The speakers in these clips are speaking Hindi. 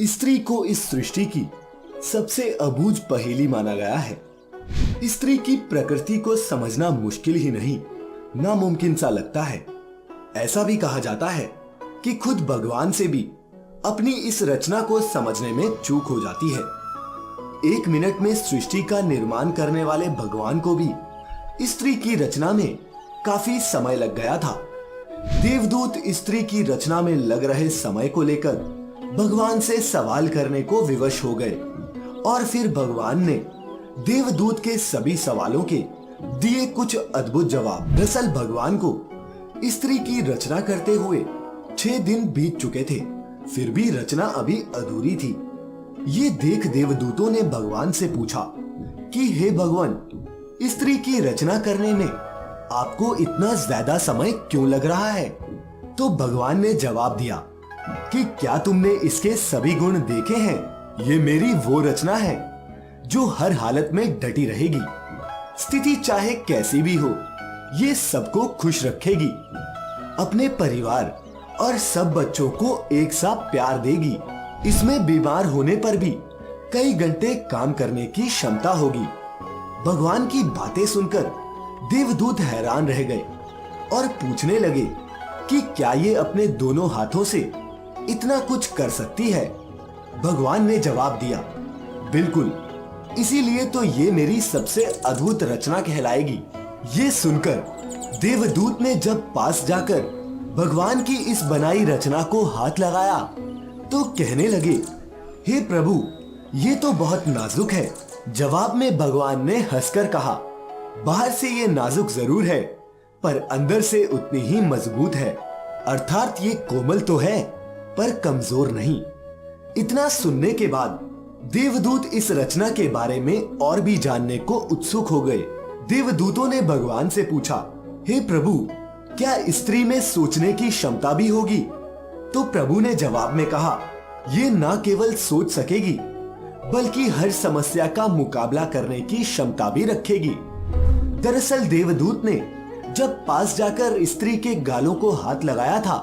स्त्री को इस सृष्टि की सबसे अबूझ पहेली माना गया है। स्त्री की प्रकृति को समझना मुश्किल ही नहीं, नामुमकिन सा लगता है। ऐसा भी कहा जाता है कि खुद भगवान से भी अपनी इस रचना को समझने में चूक हो जाती है। 1 मिनट में सृष्टि का निर्माण करने वाले भगवान को भी स्त्री की रचना में काफी समय लग गया था। देवदूत स्त्री की रचना में लग रहे समय को लेकर भगवान से सवाल करने को विवश हो गए और फिर भगवान ने देवदूत के सभी सवालों के दिए कुछ अद्भुत जवाब। दरअसल भगवान को स्त्री की रचना करते हुए 6 दिन बीत चुके थे, फिर भी रचना अभी अधूरी थी। ये देख देवदूतों ने भगवान से पूछा कि हे भगवान, स्त्री की रचना करने में आपको इतना ज्यादा समय क्यों लग रहा है? तो भगवान ने जवाब दिया कि क्या तुमने इसके सभी गुण देखे हैं? ये मेरी वो रचना है जो हर हालत में डटी रहेगी, स्थिति चाहे कैसी भी हो, ये सबको खुश रखेगी, अपने परिवार और सब बच्चों को एक सा प्यार देगी। इसमें बीमार होने पर भी कई घंटे काम करने की क्षमता होगी। भगवान की बातें सुनकर देवदूत हैरान रह गए और पूछने लगे कि क्या ये अपने दोनों हाथों से इतना कुछ कर सकती है? भगवान ने जवाब दिया, बिल्कुल, इसीलिए तो ये मेरी सबसे अद्भुत रचना कहलाएगी। ये सुनकर देवदूत ने जब पास जाकर भगवान की इस बनाई रचना को हाथ लगाया तो कहने लगे, हे प्रभु, ये तो बहुत नाजुक है। जवाब में भगवान ने हंसकर कहा, बाहर से ये नाजुक जरूर है पर अंदर से उतनी ही मजबूत है। अर्थात ये कोमल तो है पर कमजोर नहीं। इतना सुनने के बाद देवदूत इस रचना के बारे में और भी जानने को उत्सुक हो गए। देवदूतों ने भगवान से पूछा, हे प्रभु, क्या स्त्री में सोचने की क्षमता भी होगी? तो प्रभु ने जवाब में कहा, ये न केवल सोच सकेगी बल्कि हर समस्या का मुकाबला करने की क्षमता भी रखेगी। दरअसल देवदूत ने जब पास जाकर स्त्री के गालों को हाथ लगाया था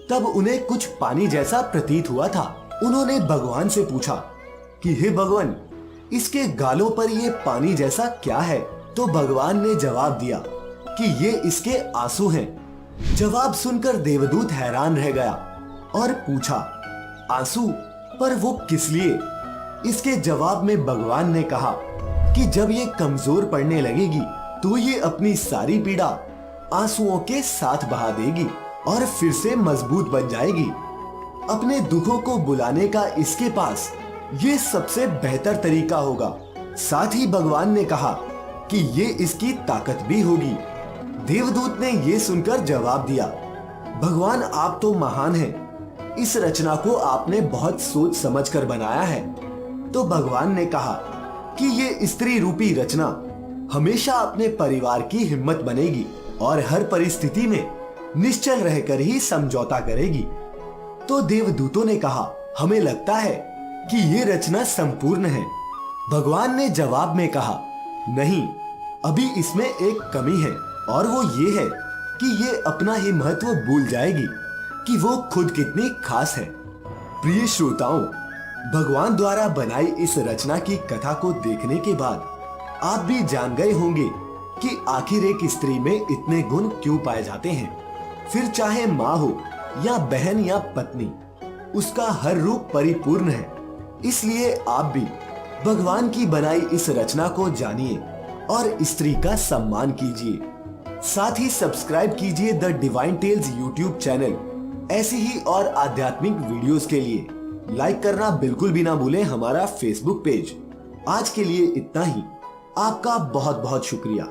तब उन्हें कुछ पानी जैसा प्रतीत हुआ था। उन्होंने भगवान से पूछा कि हे भगवान, इसके गालों पर ये पानी जैसा क्या है? तो भगवान ने जवाब दिया कि ये इसके आंसू हैं। जवाब सुनकर देवदूत हैरान रह गया और पूछा, आंसू? पर वो किस लिए? इसके जवाब में भगवान ने कहा कि जब ये कमजोर पड़ने लगेगी तो ये अपनी सारी पीड़ा आंसुओं के साथ बहा देगी और फिर से मजबूत बन जाएगी। अपने दुखों को बुलाने का इसके पास ये सबसे बेहतर तरीका होगा। साथ ही भगवान ने कहा कि ये इसकी ताकत भी होगी। देवदूत ने ये सुनकर जवाब दिया, भगवान, आप तो महान हैं। इस रचना को आपने बहुत सोच समझकर बनाया है। तो भगवान ने कहा कि ये स्त्री रूपी रचना हमेशा अपने परिवार की हिम्मत बनेगी और हर परिस्थिति में निश्चल रहकर ही समझौता करेगी। तो देवदूतों ने कहा, हमें लगता है कि ये रचना संपूर्ण है। भगवान ने जवाब में कहा, नहीं, अभी इसमें एक कमी है और वो ये है कि ये अपना ही महत्व भूल जाएगी कि वो खुद कितनी खास है। प्रिय श्रोताओं, भगवान द्वारा बनाई इस रचना की कथा को देखने के बाद आप भी जान गए होंगे कि आखिर एक स्त्री में इतने गुण क्यों पाए जाते हैं। फिर चाहे माँ हो या बहन या पत्नी, उसका हर रूप परिपूर्ण है। इसलिए आप भी भगवान की बनाई इस रचना को जानिए और स्त्री का सम्मान कीजिए। साथ ही सब्सक्राइब कीजिए the divine tales YouTube channel. ऐसी ही और आध्यात्मिक वीडियोस के लिए लाइक करना बिल्कुल भी ना भूलें हमारा फेसबुक पेज। आज के लिए इतना ही। आपका बहुत बहुत शुक्रिया।